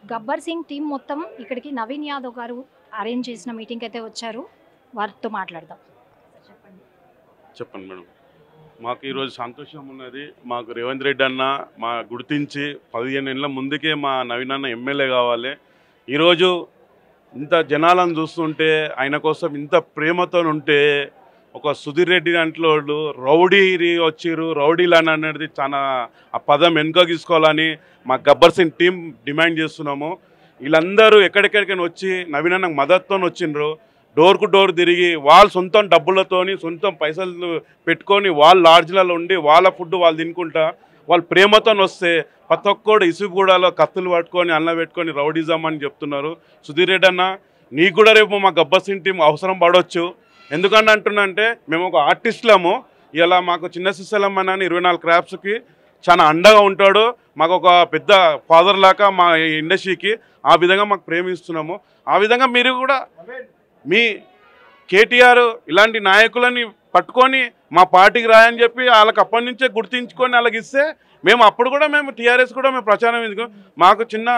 Gabbar Singh team మొత్తం ఇక్కడికి నవీన్ యాదవ్ గారు అరేంజ్ చేసిన మీటింగ్ అయితే వచ్చారు. వారితో మాట్లాడదాం. చెప్పండి మేడం. మాకు ఈరోజు సంతోషం ఉన్నది. మాకు రేవంత్ రెడ్డి అన్న మా గుర్తించి 15 ఏళ్ళ ముందుకే మా నవీన్ అన్న ఎమ్మెల్యే కావాలి. ఈరోజు ఇంత జనాలను చూస్తుంటే ఆయన కోసం ఇంత ప్రేమతో ఉంటే ఒక సుధీర్ రెడ్డి దాంట్లో రౌడీ వచ్చిర్రు, రౌడీలని అనేది చాలా ఆ పదం వెనుక తీసుకోవాలని మా గబ్బర్ సింగ్ టీం డిమాండ్ చేస్తున్నాము. వీళ్ళందరూ ఎక్కడెక్కడికైనా వచ్చి నవీన్ అన్నకు మద్దతుతో వచ్చిండ్రు. డోర్ కు డోర్ తిరిగి వాళ్ళ సొంతం డబ్బులతోని సొంతం పైసలు పెట్టుకొని వాళ్ళ లాడ్జ్లలో ఉండి వాళ్ళ ఫుడ్ వాళ్ళు తినుకుంటా వాళ్ళు ప్రేమతో వస్తే ప్రతి ఒక్కడు ఇసుగూడలో కత్తులు పట్టుకొని అన్న పెట్టుకొని రౌడీజం అని చెప్తున్నారు. సుధీర్ రెడ్డి అన్న నీకు కూడా రేపు మా గబ్బర్ సింగ్ టీం అవసరం పడవచ్చు. ఎందుకని అంటున్నా అంటే మేము ఒక ఆర్టిస్టులము. ఇలా మాకు చిన్న సిస్సలమ్మ అని 24 క్రాఫ్ట్స్కి చాలా అండగా ఉంటాడు. మాకు ఒక పెద్ద ఫాదర్ లాగా మా ఇండస్ట్రీకి ఆ విధంగా మాకు ప్రేమిస్తున్నాము. ఆ విధంగా మీరు కూడా మీ కేటీఆర్ ఇలాంటి నాయకులని పట్టుకొని మా పార్టీకి రాయని చెప్పి వాళ్ళకి అప్పటి నుంచే గుర్తించుకొని వాళ్ళకి ఇస్తే మేము అప్పుడు కూడా మేము టీఆర్ఎస్ కూడా మేము ప్రచారం ఎందుకు మాకు చిన్న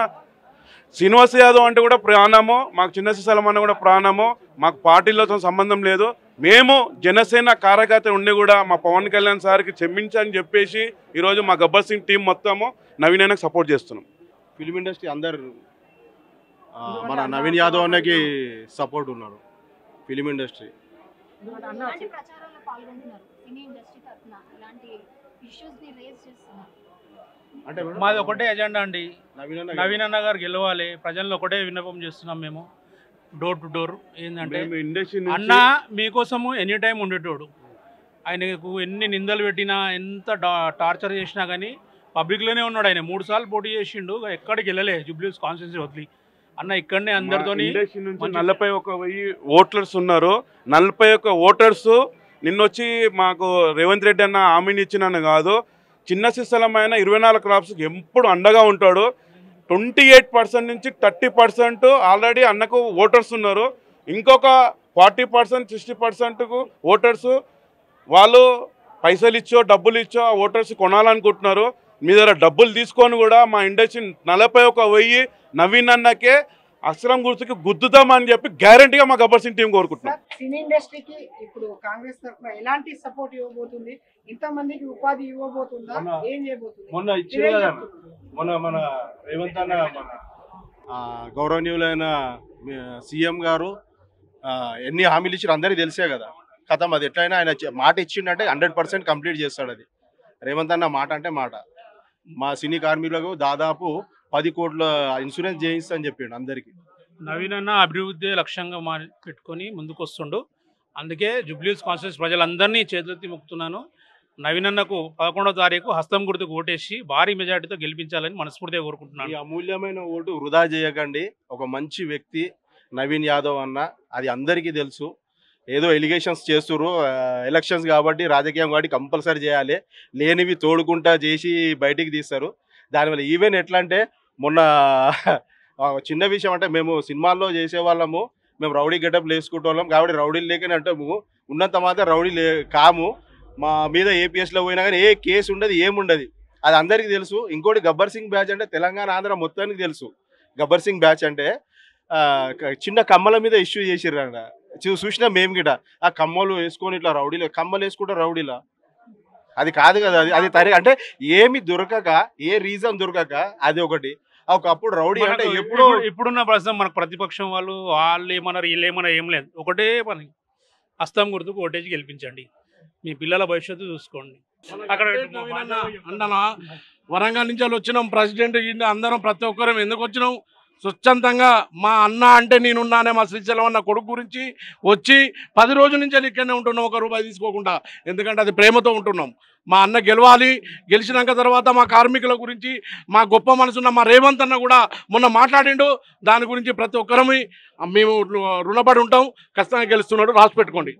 శ్రీనివాస్ యాదవ్ అంటే కూడా ప్రాణము, మాకు చిన్న సిసలమన్న కూడా ప్రాణము. మాకు పార్టీలతో సంబంధం లేదు. మేము జనసేన కార్యకర్త ఉండి కూడా మా పవన్ కళ్యాణ్ సార్కి క్షమించని చెప్పేసి ఈరోజు మా గబ్బర్ సింగ్ టీం మొత్తము నవీన్ అన్నకి సపోర్ట్ చేస్తున్నాం. ఫిల్మ్ ఇండస్ట్రీ అందరు మన నవీన్ యాదవ్ అన్నకి సపోర్ట్ ఉన్నారు. ఫిల్మ్ ఇండస్ట్రీ అంటే మాది ఒకటే ఎజెండా అండి. నవీన్ అన్న గారు గెలవాలి. ప్రజల్లో ఒకటే విన్నపం చేస్తున్నాం మేము. డోర్ టు డోర్ ఏంటంటే అన్న మీకోసము ఎనీ టైం ఉండేటోడు. ఆయనకు ఎన్ని నిందలు పెట్టినా ఎంత టార్చర్ చేసినా కానీ పబ్లిక్లోనే ఉన్నాడు. ఆయన 3 సార్లు పోటీ చేసిండు, ఎక్కడికి వెళ్ళలే. జూబ్లీహిల్స్ కాన్స్టిట్యున్సీ వదిలి అన్న ఇక్కడనే అందరితోని 41,000 ఓటర్స్ ఉన్నారు. 41 ఓటర్స్ నిన్నొచ్చి మాకు రేవంత్ రెడ్డి అన్న హామీని ఇచ్చినని కాదు, చిన్న సిస్సలమైన 24 క్రాప్స్కి ఎప్పుడు అండగా ఉంటాడు. 28% నుంచి 30% ఆల్రెడీ అన్నకు ఓటర్స్ ఉన్నారు. ఇంకొక 40% 60%కు ఓటర్స్ వాళ్ళు పైసలు ఇచ్చో డబ్బులు ఇచ్చో ఆ ఓటర్స్ కొనాలనుకుంటున్నారు. మీ దగ్గర డబ్బులు తీసుకొని కూడా మా ఇండస్ట్రీ 41,000 నవీన్ అన్నకే అస్త్రం గుర్తుకి గుద్దుతామని చెప్పి గ్యారంటీగా మా గబ్బర్ సింగ్ టీం కోరుకుంటున్నాం. సినీ ఇండస్ట్రీకి ఇప్పుడు కాంగ్రెస్ తరఫున ఎలాంటి సపోర్ట్ ఇవ్వబోతుంది? ఇంతమందికి ఉపాధి ఇవ్వబోతుందా? ఏం చేయబోతుంది? మొన్న మన రేవంత్ అన్న గౌరవనీయులైన సీఎం గారు ఎన్ని హామీలు ఇచ్చారు అందరికీ తెలిసే కదా. కథం అది ఎట్లయినా ఆయన మాట ఇచ్చిండంటే 100% కంప్లీట్ చేస్తాడు. అది రేవంత్ అన్న మాట అంటే మాట. మా సినీ కార్మికులకు దాదాపు 10 కోట్ల ఇన్సూరెన్స్ చేయిస్తా అని చెప్పిండు అందరికీ. నవీన్ అన్న అభివృద్ధి లక్ష్యంగా పెట్టుకొని ముందుకు వస్తుండు. అందుకే జూబ్లీహిల్స్ కాన్స్టిట్యున్సీ ప్రజలందరినీ చేతులెత్తి మొక్కుతున్నాను. నవీన్ అన్నకు 11వ తారీఖు హస్తం గుర్తుకు ఓటేసి భారీ మెజార్టీతో గెలిపించాలని మనస్ఫూర్తిగా కోరుకుంటున్నాను. ఈ అమూల్యమైన ఓటు వృధా చేయకండి. ఒక మంచి వ్యక్తి నవీన్ యాదవ్ అన్న, అది అందరికీ తెలుసు. ఏదో ఎలిగేషన్స్ చేస్తున్నారు, ఎలక్షన్స్ కాబట్టి రాజకీయం కాబట్టి కంపల్సరీ చేయాలి. లేనివి తోడుకుంటా చేసి బయటికి తీస్తారు. దానివల్ల ఈవెన్ ఎట్లా అంటే మొన్న చిన్న విషయం అంటే మేము సినిమాల్లో చేసేవాళ్ళము, మేము రౌడీ గెటప్ వేసుకుంటే వాళ్ళం కాబట్టి రౌడీలు లేకని అంటాము. ఉన్నంత మాత్రం రౌడీ కాము. మా మీద ఏపీఎస్లో పోయినా కానీ ఏ కేసు ఉండదు, ఏముండదు. అది అందరికీ తెలుసు. ఇంకోటి గబ్బర్ సింగ్ బ్యాచ్ అంటే తెలంగాణ ఆంధ్ర మొత్తానికి తెలుసు. గబ్బర్ సింగ్ బ్యాచ్ అంటే చిన్న కమ్మల మీద ఇష్యూ చేసిర్రంట. చూసినా మేము గిట ఆ కమ్మలు వేసుకొని ఇట్లా రౌడీలు కమ్మలు వేసుకుంటే రౌడీలా? అది కాదు కదా. అది అంటే ఏమి దొరకక, ఏ రీజన్ దొరకక అది ఒకటి. ఒకప్పుడు రౌడీ అంటే ఎప్పుడు ఇప్పుడున్న ప్రస్తుతం మనకు ప్రతిపక్షం వాళ్ళు ఏమన్నారు వీళ్ళేమన్నా ఏం లేదు. ఒకటే పని, హస్తం గుర్తుకు ఓటేసి గెలిపించండి. మీ పిల్లల భవిష్యత్తు చూసుకోండి. అక్కడ అన్న వరంగల్ నుంచి వచ్చినాం. ప్రెసిడెంట్ అందరం ప్రతి ఒక్కరం ఎందుకు వచ్చినాం? స్వచ్ఛందంగా మా అన్న అంటే నేనున్నానే మా శ్రీశైలం అన్న కొడుకు గురించి వచ్చి 10 రోజుల నుంచి ఇక్కడనే ఉంటున్నాం, 1 రూపాయి తీసుకోకుండా. ఎందుకంటే అది ప్రేమతో ఉంటున్నాం. మా అన్న గెలవాలి. గెలిచినాక తర్వాత మా కార్మికుల గురించి, మా గొప్ప మనసున్న మా రేవంత్ అన్న కూడా మొన్న మాట్లాడిండు. దాని గురించి ప్రతి ఒక్కరమే మేము రుణపడి ఉంటాం. ఖచ్చితంగా గెలుస్తున్నాడు, రాసి పెట్టుకోండి.